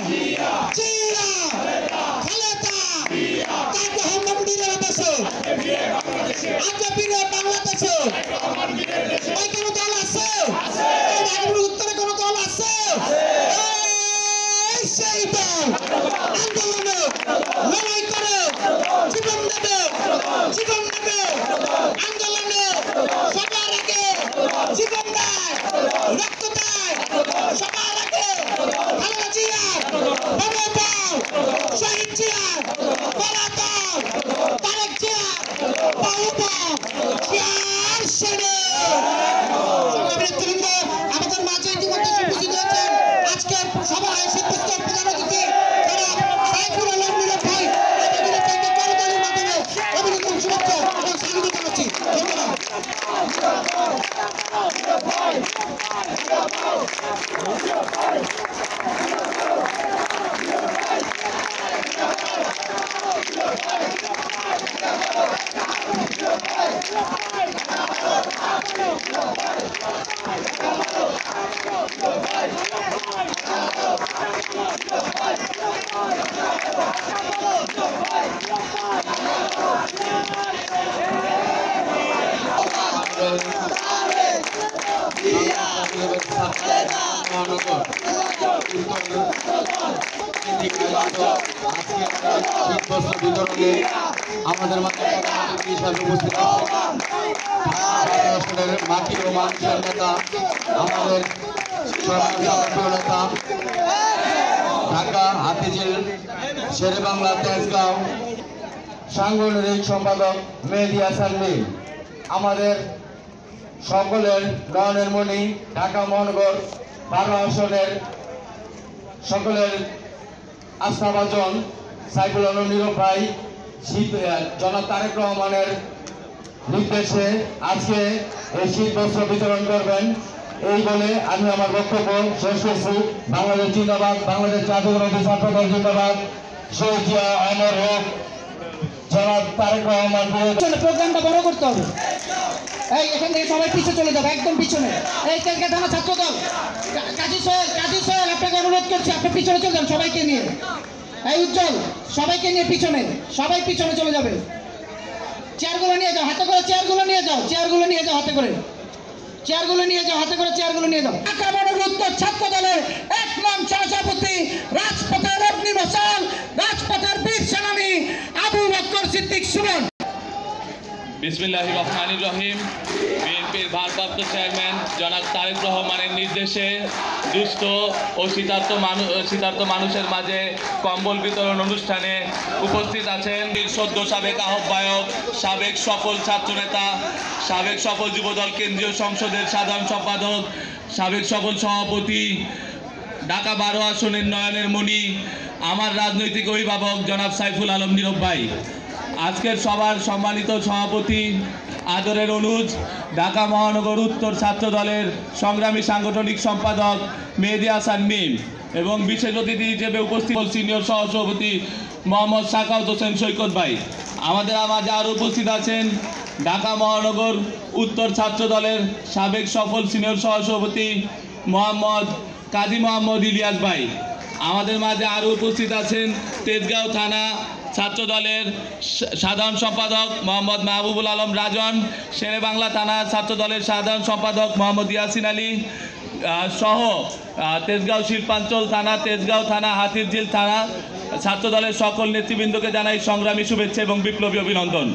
জিয়া খালেদা তার রহমান বীরের দেশে আজকে বীরের বাংলাদেশে ওই কোন দল আছে উত্তরে কোন দল আছে সেই দল আন্দোলনে লড়াই করে জীবন দেবে আন্দোলনে সবার আগে জীবন দেয় রক্ত দেয় সবার আগে খালেদা জিয়া বড়পাল শহীদ জিয়া বড়পাল তারেক জিয়া বাহুবল জিয়ার সেনে সংগ্রামী আমাদের মাঝে ইতিমধ্যে উপস্থিত হয়েছেন আজকের সভায় শীতবস্ত্র প্রধান অতিথি সাইফুল আলম নীরব ভাই নীরব ভাইকে করতালির মাধ্যমে অভিনন্দন শুভেচ্ছা এবং স্বাগত জানাচ্ছি বিতরণে আমাদের মাঝে হিসাবে উপস্থিত আসনের মাটি ও মানুষের নেতা আমাদের নেতা ঢাকা হাতিঝিল শেরে বাংলা তেজগাঁও সাংগঠনিক সম্পাদক মেহেদী হাসান মীর আমাদের সকলের নয়নের মণি ঢাকা মহানগর 12 আসনের সকলের আস্থাভাজন সাইফুল আলম নীরব ভাই জনাব তারেক রহমানের নির্দেশে আজকে এই শীত বস্ত্র বিতরণ করবেন এই বলে আমি আমার বক্তব্য শেষ করছি। বাংলাদেশ জিন্দাবাদ, বাংলাদেশ জাতীয়তাবাদী ছাত্রদল জিন্দাবাদ, শহীদ জিয়া অমর হোক, জনাব তারেক রহমান। প্রোগ্রামটা বড় করতে হবে। এই এখান থেকে সবাই পিছিয়ে চলে যাবে, একদম পিছনে। এই তেজগাঁ থানা ছাত্রদল কাজী সোহেল আপনাকে অনুরোধ করছি, আপনি পিছনে চলে যান সবাইকে নিয়ে। এই উজ্জ্বল সবাইকে নিয়ে পিছনে, সবাই পিছনে চলে যাবে। চেয়ারগুলো নিয়ে যাও, হাতে করে চেয়ারগুলো নিয়ে যাও, চেয়ারগুলো নিয়ে যাও, হাতে করে চেয়ারগুলো নিয়ে যাও, হাতে করে চেয়ারগুলো নিয়ে যাও। ঢাকা মহানগর উত্তর ছাত্র দলের 1 নং সভাপতি, রাজপথের অগ্নিমশাল, রাজপথের বীর সেনানী আবু বকর সিদ্দিক সুমন। বিসমিল্লাহির রহমানির রহিম। বিএনপির ভারপ্রাপ্ত চেয়ারম্যান জনাব তারেক রহমানের নির্দেশে দুস্থ ও শীতার্ত মানুষের মাঝে কম্বল বিতরণ অনুষ্ঠানে উপস্থিত আছেন সদ্য সাবেক আহ্বায়ক, সাবেক সফল ছাত্রনেতা, সাবেক সফল যুবদল কেন্দ্রীয় সংসদের সাধারণ সম্পাদক, সাবেক সফল সভাপতি, ঢাকা 12 আসনের নয়নের মণি, আমার রাজনৈতিক অভিভাবক জনাব সাইফুল আলম নীরব ভাই, আজকের সভার সম্মানিত সভাপতি আদরের অনুজ, ঢাকা মহানগর উত্তর ছাত্র দলের সংগ্রামী সাংগঠনিক সম্পাদক মেহেদী হাসান মীর এবং বিশেষ অতিথি হিসেবে উপস্থিত সিনিয়র সহসভাপতি মোহাম্মদ সাখাওয়াত হোসেন সৈকত ভাই। আমাদের মাঝে আরও উপস্থিত আছেন ঢাকা মহানগর উত্তর ছাত্র দলের সাবেক সফল সিনিয়র সহসভাপতি কাজী মোহাম্মদ ইলিয়াস ভাই। আমাদের মাঝে আরও উপস্থিত আছেন তেজগাঁও থানা ছাত্র দলের সাধারণ সম্পাদক মোহাম্মদ মাহবুবুল আলম রাজন, শেরে বাংলা থানা ছাত্র দলের সাধারণ সম্পাদক মোহাম্মদ ইয়াসিন আলী সহ তেজগাঁও শিল্পাঞ্চল থানা, তেজগাঁও থানা, হাতিরঝিল থানা ছাত্র দলের সকল নেতৃবৃন্দকে জানাই সংগ্রামী শুভেচ্ছা এবং বিপ্লবী অভিনন্দন।